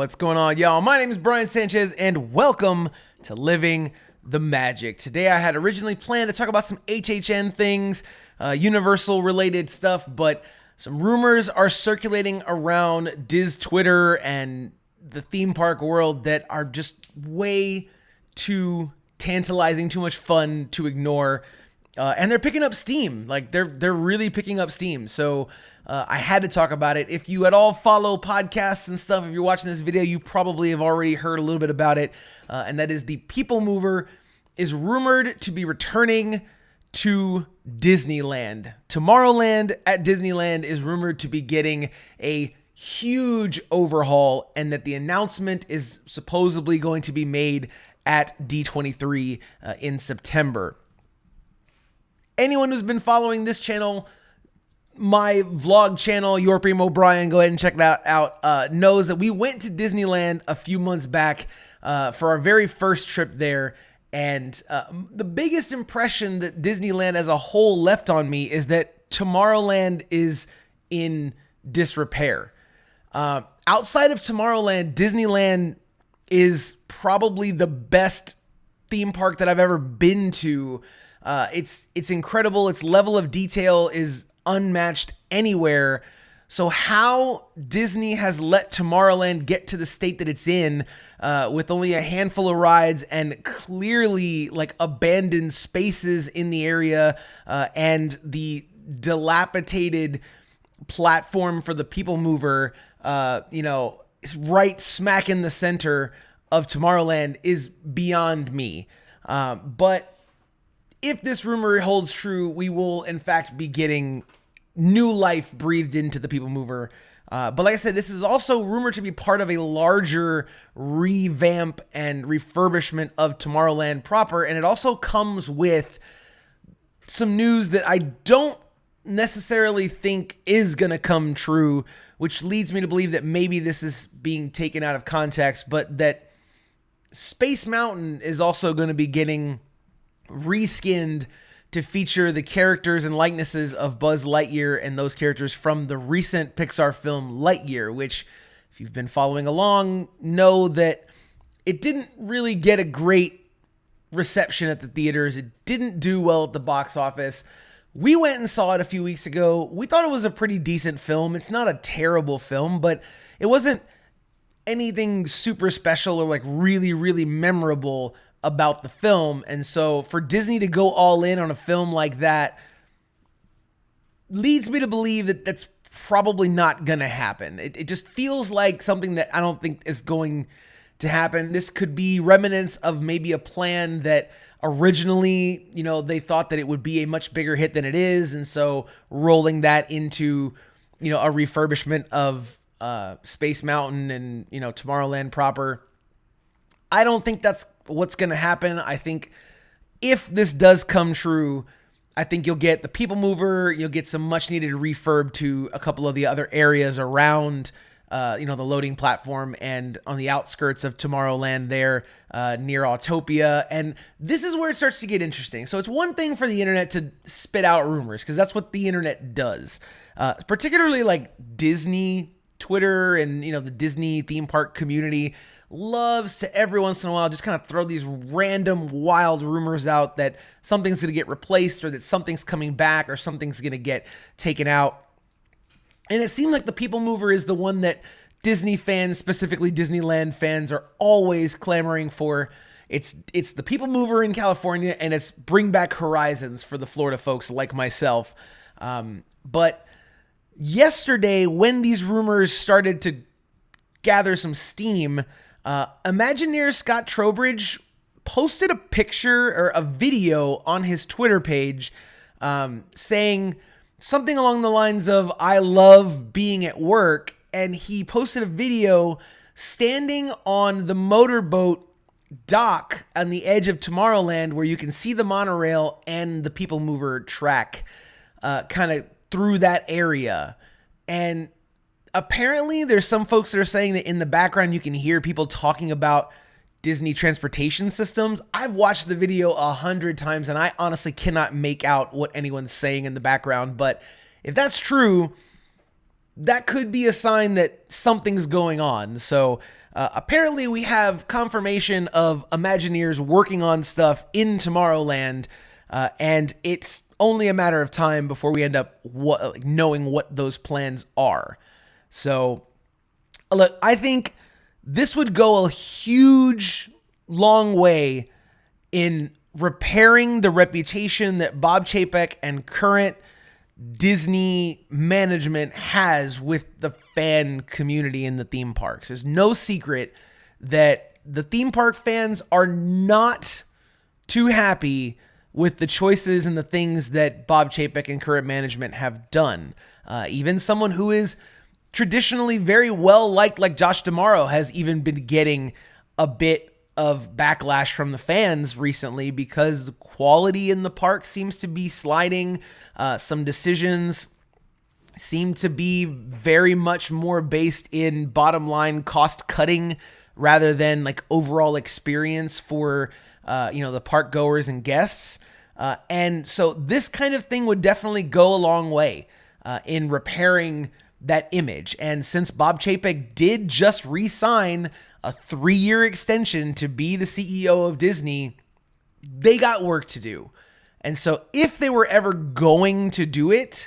What's going on, y'all? My name is Brian Sanchez, and welcome to Living the Magic. Today, I had originally planned to talk about some HHN things, Universal-related stuff, but some rumors are circulating around Diz Twitter and the theme park world that are just way too tantalizing, too much fun to ignore. And they're picking up steam. Like they're really picking up steam. So I had to talk about it. If you at all follow podcasts and stuff, if you're watching this video, you probably have already heard a little bit about it. And that is the Peoplemover is rumored to be returning to Disneyland. Tomorrowland at Disneyland is rumored to be getting a huge overhaul, and that the announcement is supposedly going to be made at D23 in September. Anyone who's been following this channel, my vlog channel, Your Primo Brian, go ahead and check that out, knows that we went to Disneyland a few months back for our very first trip there. And the biggest impression that Disneyland as a whole left on me is that Tomorrowland is in disrepair. Outside of Tomorrowland, Disneyland is probably the best theme park that I've ever been to. It's incredible. Its level of detail is unmatched anywhere. So how Disney has let Tomorrowland get to the state that it's in, with only a handful of rides and clearly like abandoned spaces in the area, and the dilapidated platform for the Peoplemover, is right smack in the center of Tomorrowland, is beyond me. But if this rumor holds true, we will in fact be getting new life breathed into the Peoplemover. But like I said, this is also rumored to be part of a larger revamp and refurbishment of Tomorrowland proper. And it also comes with some news that I don't necessarily think is going to come true, which leads me to believe that maybe this is being taken out of context, but that Space Mountain is also going to be getting reskinned to feature the characters and likenesses of Buzz Lightyear and those characters from the recent Pixar film Lightyear, which, if you've been following along, know that it didn't really get a great reception at the theaters. It didn't do well at the box office. We went and saw it a few weeks ago. We thought it was a pretty decent film. It's not a terrible film, but it wasn't anything super special or like really, really memorable about the film. And so for Disney to go all in on a film like that leads me to believe that that's probably not going to happen. It just feels like something that I don't think is going to happen. This could be remnants of maybe a plan that originally, they thought that it would be a much bigger hit than it is. And so rolling that into, a refurbishment of Space Mountain and, Tomorrowland proper. I don't think that's what's going to happen. I think if this does come true, I think you'll get the Peoplemover, you'll get some much needed refurb to a couple of the other areas around, the loading platform and on the outskirts of Tomorrowland there, near Autopia. And this is where it starts to get interesting. So it's one thing for the internet to spit out rumors, because that's what the internet does, particularly like Disney Twitter and, the Disney theme park community loves to every once in a while just kind of throw these random wild rumors out that something's going to get replaced or that something's coming back or something's going to get taken out. And it seemed like the Peoplemover is the one that Disney fans, specifically Disneyland fans, are always clamoring for. It's the Peoplemover in California, and it's Bring Back Horizons for the Florida folks like myself. But yesterday, when these rumors started to gather some steam, Imagineer Scott Trowbridge posted a picture or a video on his Twitter page, saying something along the lines of, "I love being at work." And he posted a video standing on the motorboat dock on the edge of Tomorrowland, where you can see the monorail and the Peoplemover track, kind of through that area. And apparently there's some folks that are saying that in the background you can hear people talking about Disney transportation systems. I've watched the video 100 times and I honestly cannot make out what anyone's saying in the background. But if that's true, that could be a sign that something's going on. So apparently we have confirmation of Imagineers working on stuff in Tomorrowland, and it's only a matter of time before we end up knowing what those plans are. So, look, I think this would go a huge, long way in repairing the reputation that Bob Chapek and current Disney management has with the fan community in the theme parks. There's no secret that the theme park fans are not too happy with the choices and the things that Bob Chapek and current management have done. Even someone who is traditionally very well liked, like Josh D'Amaro, has even been getting a bit of backlash from the fans recently because the quality in the park seems to be sliding. Some decisions seem to be very much more based in bottom line cost cutting rather than like overall experience for the park goers and guests. And so this kind of thing would definitely go a long way in repairing that image. And since Bob Chapek did just re-sign a 3-year extension to be the CEO of Disney, they got work to do. And so if they were ever going to do it,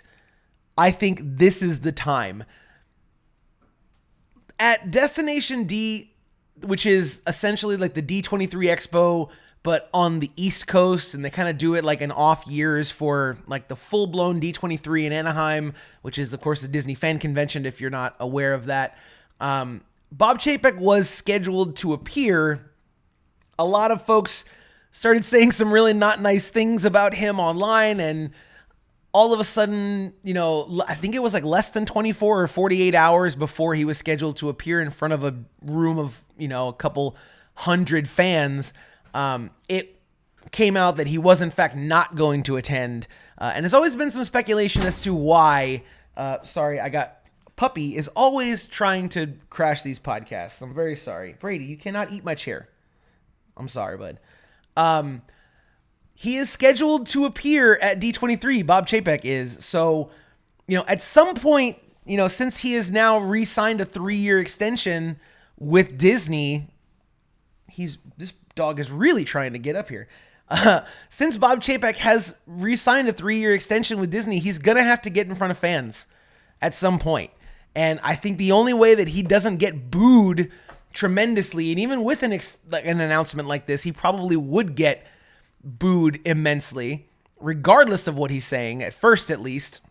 I think this is the time. At Destination D, which is essentially like the D23 Expo, but on the East Coast, and they kind of do it like in off years for like the full-blown D23 in Anaheim, which is, of course, the Disney Fan Convention, if you're not aware of that. Bob Chapek was scheduled to appear. A lot of folks started saying some really not nice things about him online, and all of a sudden, I think it was like less than 24 or 48 hours before he was scheduled to appear in front of a room of, a couple hundred fans, it came out that he was in fact not going to attend. And there's always been some speculation as to why. Sorry, Puppy is always trying to crash these podcasts. I'm very sorry. Brady, you cannot eat my chair. I'm sorry, bud. He is scheduled to appear at D23, Bob Chapek is. So, at some point, since he has now re-signed a 3-year extension with Disney, this dog is really trying to get up here. Since Bob Chapek has re-signed a 3-year extension with Disney, he's going to have to get in front of fans at some point. And I think the only way that he doesn't get booed tremendously, and even with an announcement like this, he probably would get booed immensely, regardless of what he's saying, at first at least.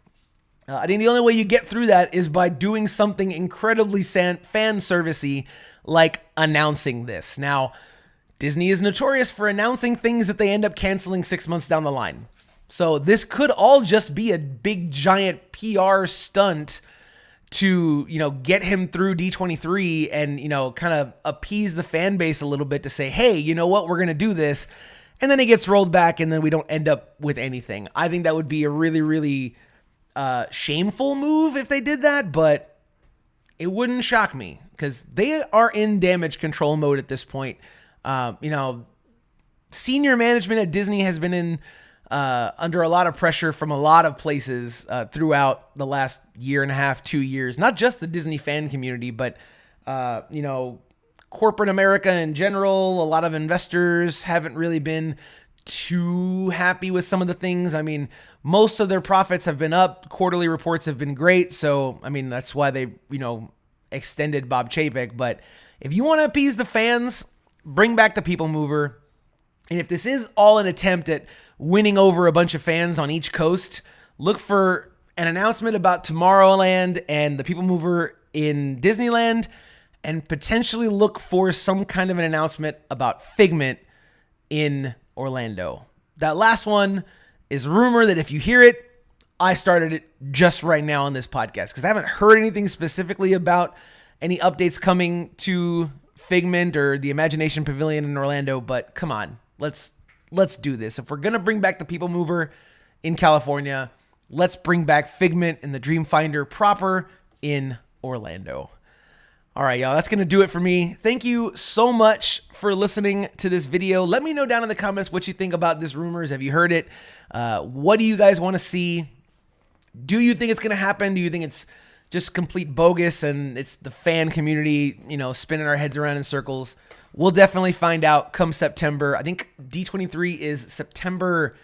I think the only way you get through that is by doing something incredibly fan servicey, like announcing this. Now, Disney is notorious for announcing things that they end up canceling 6 months down the line. So this could all just be a big, giant PR stunt to, get him through D23 and, kind of appease the fan base a little bit to say, hey, you know what, we're going to do this. And then it gets rolled back and then we don't end up with anything. I think that would be a really, really shameful move if they did that, but it wouldn't shock me because they are in damage control mode at this point. Senior management at Disney has been in under a lot of pressure from a lot of places throughout the last year and a half, 2 years. Not just the Disney fan community, but corporate America in general. A lot of investors haven't really been too happy with some of the things. I mean, most of their profits have been up. Quarterly reports have been great. So, I mean, that's why they, extended Bob Chapek. But if you want to appease the fans, bring back the Peoplemover. And if this is all an attempt at winning over a bunch of fans on each coast, look for an announcement about Tomorrowland and the Peoplemover in Disneyland, and potentially look for some kind of an announcement about Figment in Orlando. That last one is a rumor that if you hear it, I started it just right now on this podcast because I haven't heard anything specifically about any updates coming to Figment or the Imagination Pavilion in Orlando, but come on, let's do this. If we're going to bring back the Peoplemover in California, let's bring back Figment and the Dreamfinder proper in Orlando. All right, y'all, that's going to do it for me. Thank you so much for listening to this video. Let me know down in the comments what you think about this rumors. Have you heard it? What do you guys want to see? Do you think it's going to happen? Do you think it's just complete bogus and it's the fan community, spinning our heads around in circles. We'll definitely find out come September. I think D23 is September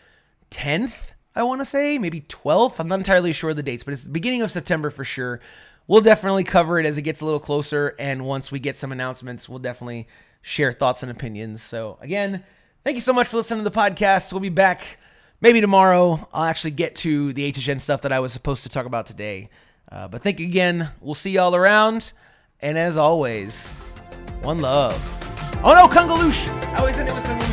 10th, I want to say, maybe 12th. I'm not entirely sure of the dates, but it's the beginning of September for sure. We'll definitely cover it as it gets a little closer, and once we get some announcements, we'll definitely share thoughts and opinions. So again, thank you so much for listening to the podcast. We'll be back maybe tomorrow. I'll actually get to the HHN stuff that I was supposed to talk about today. But thank you again. We'll see y'all around. And as always, one love. Oh no, Kungaloosh! I always end it with Kungaloosh.